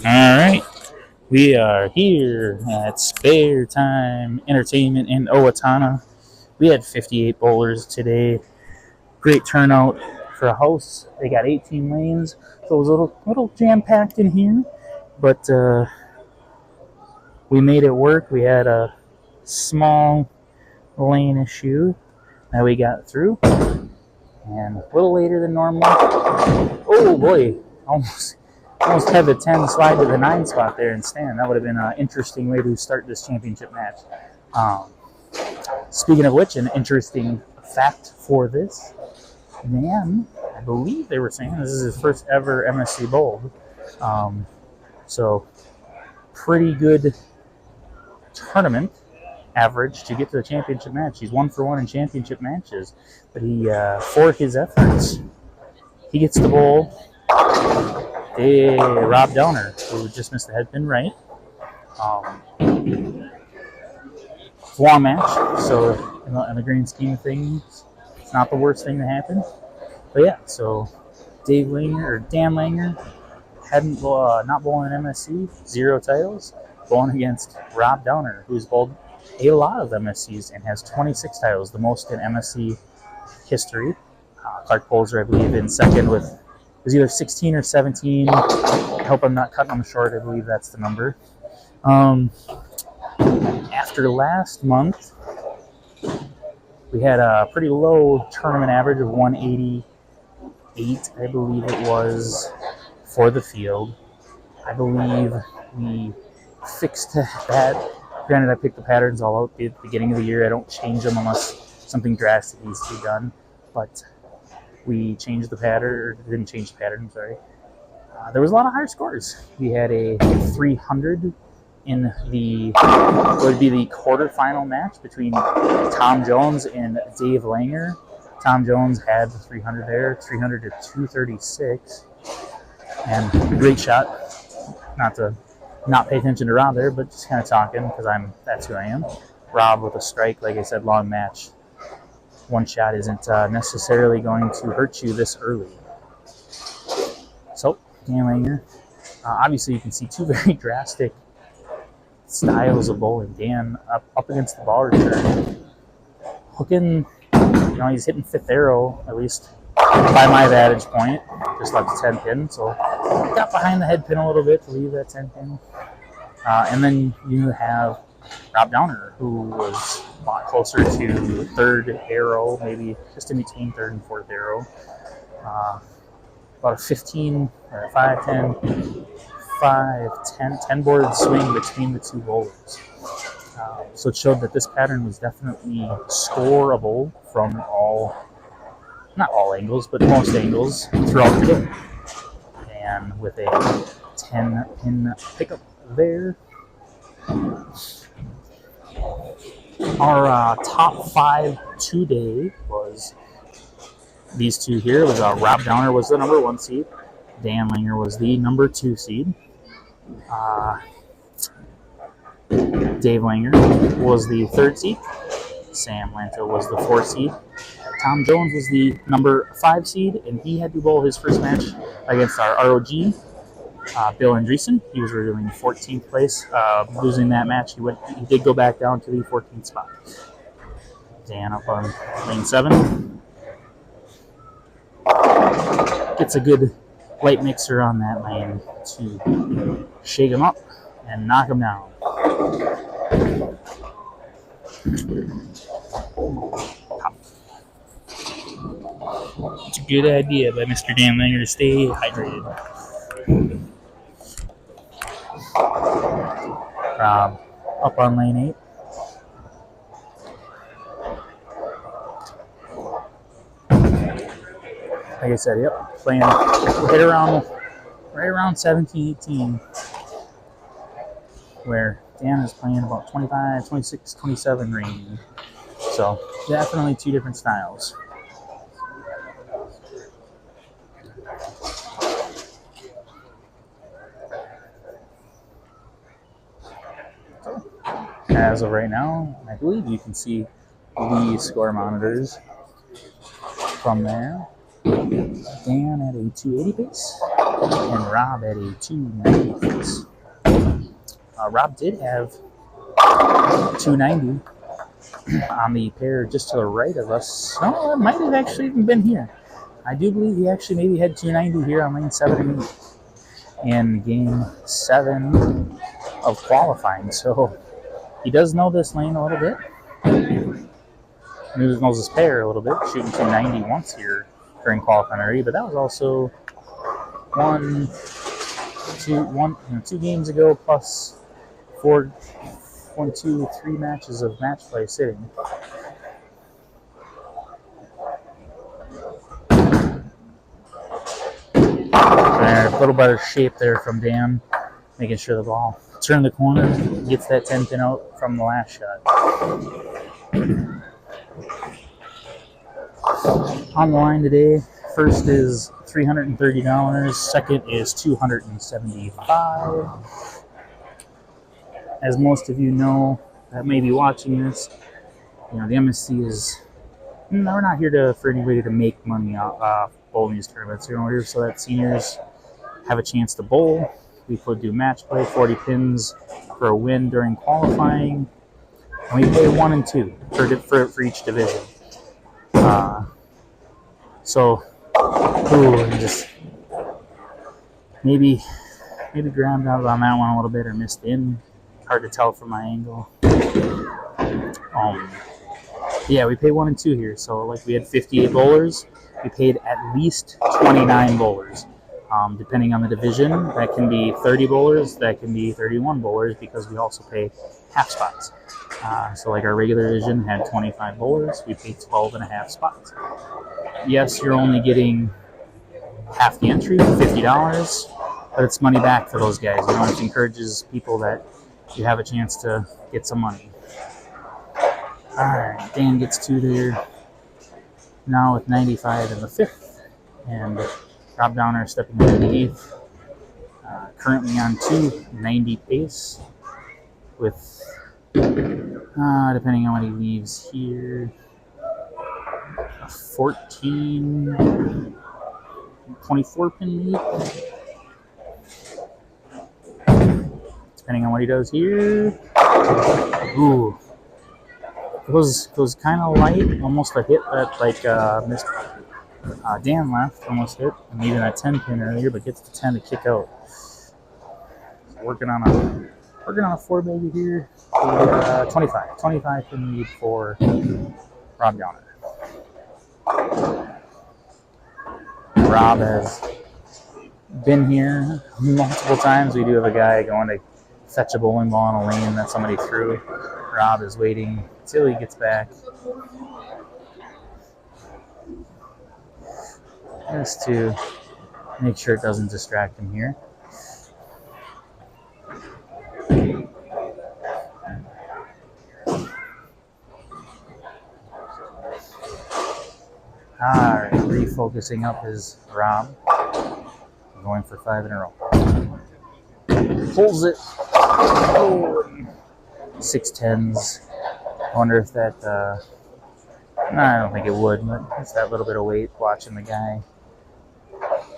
Alright, we are here at Spare Time Entertainment in Owatonna. We had 58 bowlers today. Great turnout for a house. They got 18 lanes, so it was a little jam-packed in here, but we made it work. We had a small lane issue that we got through, and a little later than normal. Oh boy, almost had the 10 slide to the 9 spot there and stand. That would have been an interesting way to start this championship match. Speaking of which, an interesting fact for this, Dan, I believe they were saying this is his first ever MSC bowl. So pretty good tournament average to get to the championship match. He's 1 for 1 in championship matches, but he, for his efforts, he gets the bowl. Rob Downer, who just missed the head pin right. It's a long match, so in the grand scheme of things, it's not the worst thing to happen. But yeah, so Dan Langer, not bowling in MSC, 0 titles, bowling against Rob Downer, who's bowled a lot of MSCs and has 26 titles, the most in MSC history. Clark Polzer, I believe, in second with, it was either 16 or 17. I hope I'm not cutting them short. I believe that's the number. After last month, we had a pretty low tournament average of 188, I believe it was, for the field. I believe we fixed that. Granted, I picked the patterns all out at the beginning of the year. I don't change them unless something drastic needs to be done. But we changed the pattern, or didn't change the pattern, I'm sorry. There was a lot of higher scores. We had a 300 in what would be the quarterfinal match between Tom Jones and Dave Langer. Tom Jones had the 300 there, 300 to 236. And a great shot. Not to not pay attention to Rob there, but just kind of talking because that's who I am. Rob with a strike, like I said, long match. One shot isn't necessarily going to hurt you this early. So, Dan Langer. Obviously, you can see 2 very drastic styles of bowling. Dan up against the ball return. Hooking, he's hitting 5th arrow, at least by my vantage point. Just left the 10 pin, so got behind the head pin a little bit to leave that 10 pin. And then you have Rob Downer, who was a lot closer to 3rd arrow, maybe just in between 3rd and 4th arrow. About a 15 or 10 board swing between the 2 bowlers. So it showed that this pattern was definitely scoreable from not all angles, but most angles throughout the day. And with a 10 pin pickup there. Our top 5 today was these 2 here. It was Rob Downer was the number 1 seed. Dan Langer was the number 2 seed. Dave Langer was the 3rd seed. Sam Lanto was the 4th seed. Tom Jones was the number 5 seed, and he had to bowl his first match against our ROG, Bill Andreessen. He was revealing 14th place. Losing that match, he did go back down to the 14th spot. Dan up on lane 7. Gets a good light mixer on that lane to shake him up and knock him down. It's a good idea by Mr. Dan Langer to stay hydrated. Up on lane 8. Like I said, yep, playing right around 17, 18, where Dan is playing about 25, 26, 27 range. So definitely 2 different styles. As of right now, I believe you can see the score monitors from there. Dan at a 280 pace. and Rob at a 290. Rob did have 290 on the pair just to the right of us. No, it might have actually even been here. I do believe he actually maybe had 290 here on lane 7 and 8 in game 7 of qualifying. So he does know this lane a little bit. He knows his pair a little bit, shooting 290 once here during qualifying already, but that was also 2 games ago plus 3 matches of match play sitting. A little better shape there from Dan, making sure the ball turns the corner, gets that 10 pin out from the last shot. On the line today, first is $330, second is $275. As most of you know that may be watching this, the MSC is, we're not here for anybody to make money off bowling these tournaments. We're here so that seniors have a chance to bowl. We could do match play, 40 pins for a win during qualifying, and we pay 1 and 2 for each division. So, just maybe grabbed out on that one a little bit or missed in. Hard to tell from my angle. Yeah, we pay 1 and 2 here. So, like we had 58 bowlers, we paid at least 29 bowlers. Depending on the division, that can be 30 bowlers, that can be 31 bowlers, because we also pay half spots. So like our regular division had 25 bowlers, we paid 12 and a half spots. Yes, you're only getting half the entry, $50, but it's money back for those guys. It encourages people that you have a chance to get some money. All right, Dan gets 2 there. Now with 95 in the 5th, and Rob Downer stepping in the 8th. Currently on 290 pace with, depending on what he leaves here, 24 pin lead. Depending on what he does here. Ooh. Goes kind of light, almost a hit that missed. Dan left, almost hit, and even a 10 pin earlier, but gets the 10 to kick out. Working on a 4-bagger here. 25 pin lead for Rob Downer. Rob has been here multiple times. We do have a guy going to fetch a bowling ball in a lane that somebody threw. Rob is waiting until he gets back, just to make sure it doesn't distract him here. Alright, refocusing up is Rob. Going for 5 in a row. Pulls it. Oh, 6-10s. I wonder if that, I don't think it would, but it's that little bit of weight watching the guy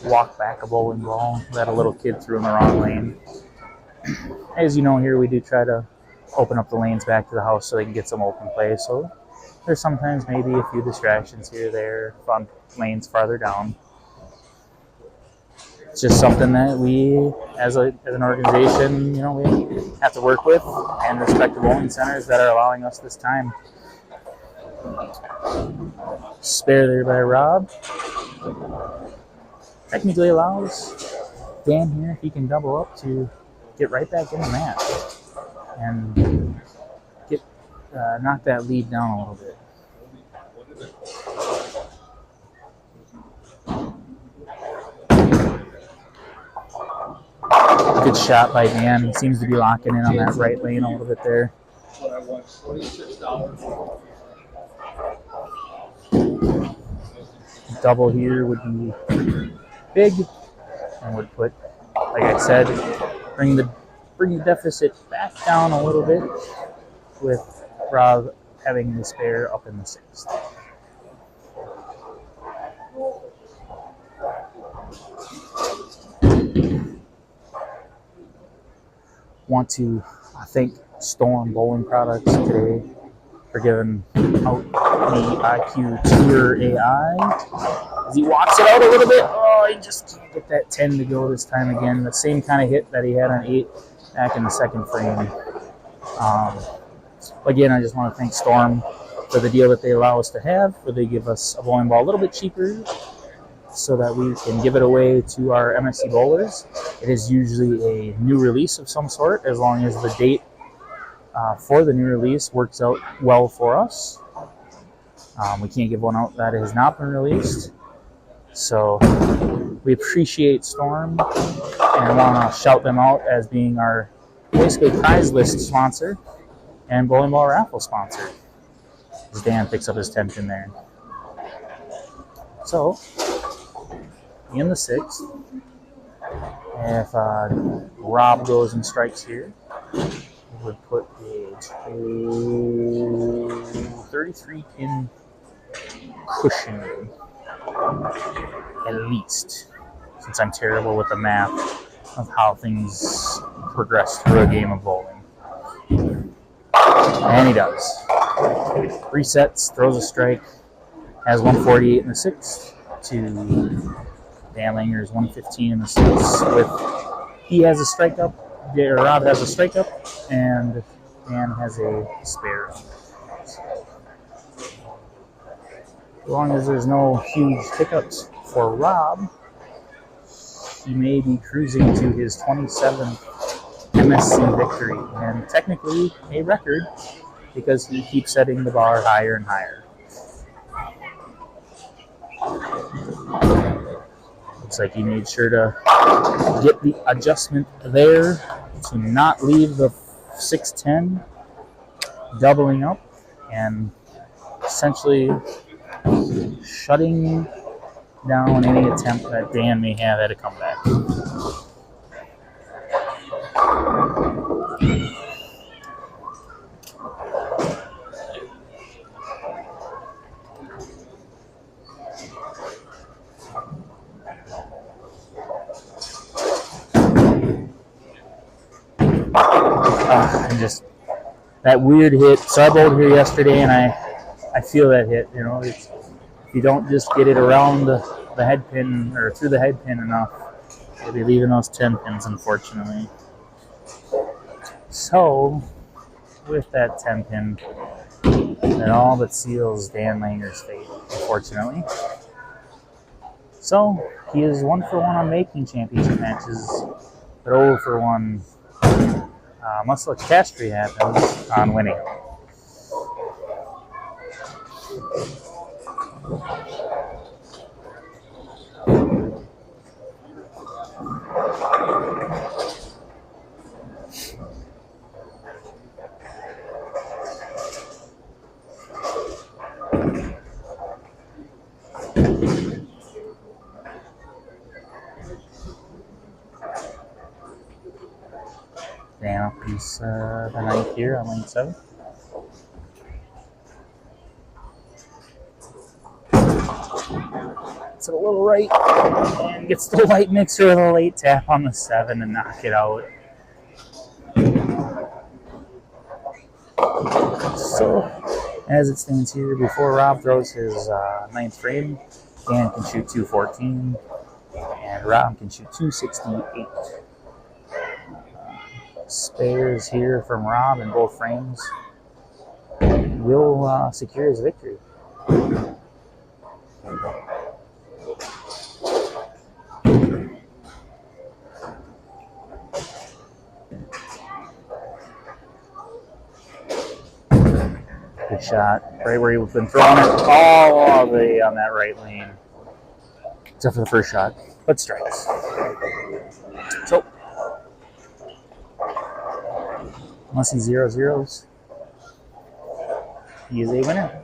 walk back a bowling ball that a little kid threw in the wrong lane. As you know, here we do try to open up the lanes back to the house so they can get some open play. So there's sometimes maybe a few distractions here or there on lanes farther down. It's just something that we, as an organization, we have to work with and respect the bowling centers that are allowing us this time. Spare there by Rob. Technically allows Dan here, if he can double up, to get right back in the match and get knock that lead down a little bit. Good shot by Dan. He seems to be locking in on that right lane a little bit there. Double here would be big and would put, like I said, bring the deficit back down a little bit, with Rob having the spare up in the 6th. Want to thank Storm Bowling Products today for giving out the IQ Tour AI. As he walks it out a little bit, oh, he just can't get that 10 to go this time again. The same kind of hit that he had on 8 back in the second frame. Again, I just want to thank Storm for the deal that they allow us to have, where they give us a bowling ball a little bit cheaper so that we can give it away to our MSC bowlers. It is usually a new release of some sort, as long as the date for the new release works out well for us. We can't give one out that has not been released. So we appreciate Storm and want to shout them out as being our basically prize list sponsor and bowling ball raffle sponsor. As Dan picks up his 10 pin there. So, in the 6th, if Rob goes and strikes here, we would put a 33 pin cushion at least, since I'm terrible with the math of how things progress through a game of bowling. And he does. Resets, throws a strike, has 148 in the 6th to Dan Langer's 115 in the 6th. He has a strike up, Rob has a strike up, and Dan has a spare. As long as there's no huge hiccups for Rob, he may be cruising to his 27th MSC victory, and technically a record because he keeps setting the bar higher and higher. Looks like he made sure to get the adjustment there to not leave the 610 doubling up and essentially shutting down any attempt that Dan may have at a comeback. And just that weird hit. So I bowled here yesterday, and I feel that hit. You know, if you don't just get it around the head pin or through the head pin enough, you'll be leaving those 10 pins, unfortunately. So, with that 10 pin, it all but seals Dan Langer's fate, unfortunately. So, he is 1 for 1 on making championship matches, but 0 for 1, unless the catastrophe happens, on winning. Dan up piece the 9th here on lane 7. It's a little right and gets the light mixer with a late tap on the 7 and knock it out. So, as it stands here, before Rob throws his 9th frame, Dan can shoot 214 and Rob can shoot 268. Spares here from Rob in both frames will secure his victory. Good shot, right where he's been throwing it all the way on that right lane. Except for the first shot, but strikes. So, unless he 0-0s, he is a winner.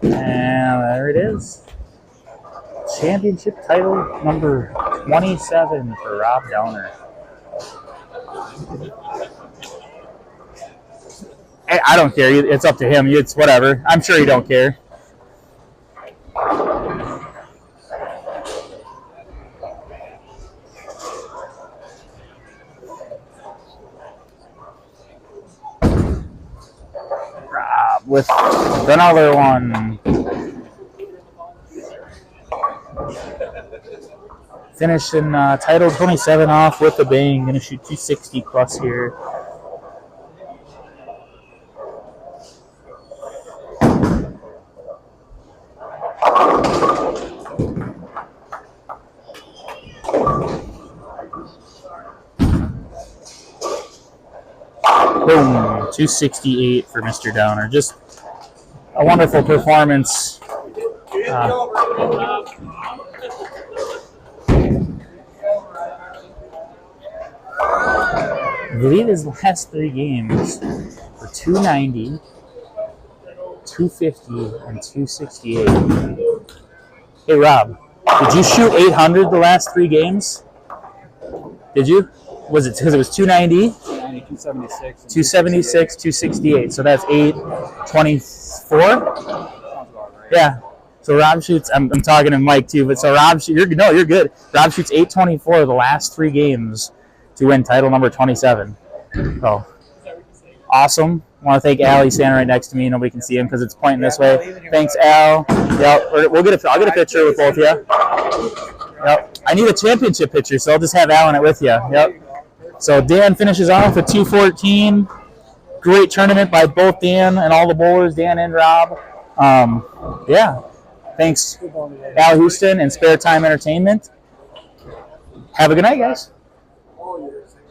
And there it is. Championship title number 27 for Rob Downer. I don't care. It's up to him. It's whatever. I'm sure you don't care. Rob with another one. Finishing title 27 off with a bang. Going to shoot 260 plus here. Boom, 268 for Mr. Downer. Just a wonderful performance. I believe his last 3 games were 290, 250, and 268. Hey, Rob, did you shoot 800 the last 3 games? Did you? Was it because it was 290? 276. 276, 268. So that's 824? Yeah. So Rob shoots, I'm talking to Mike too, but so Rob, you're good. Rob shoots 824 the last 3 games to win title number 27. So awesome. I want to thank Al. He's standing right next to me. Nobody can see him because it's pointing this way. Thanks, Al. Yep. I'll get a picture with both of you. Yep. I need a championship picture, so I'll just have Al in it with you. Yep. So Dan finishes off with 214. Great tournament by both Dan and all the bowlers, Dan and Rob. Yeah. Thanks, Al Houston and Spare Time Entertainment. Have a good night, guys.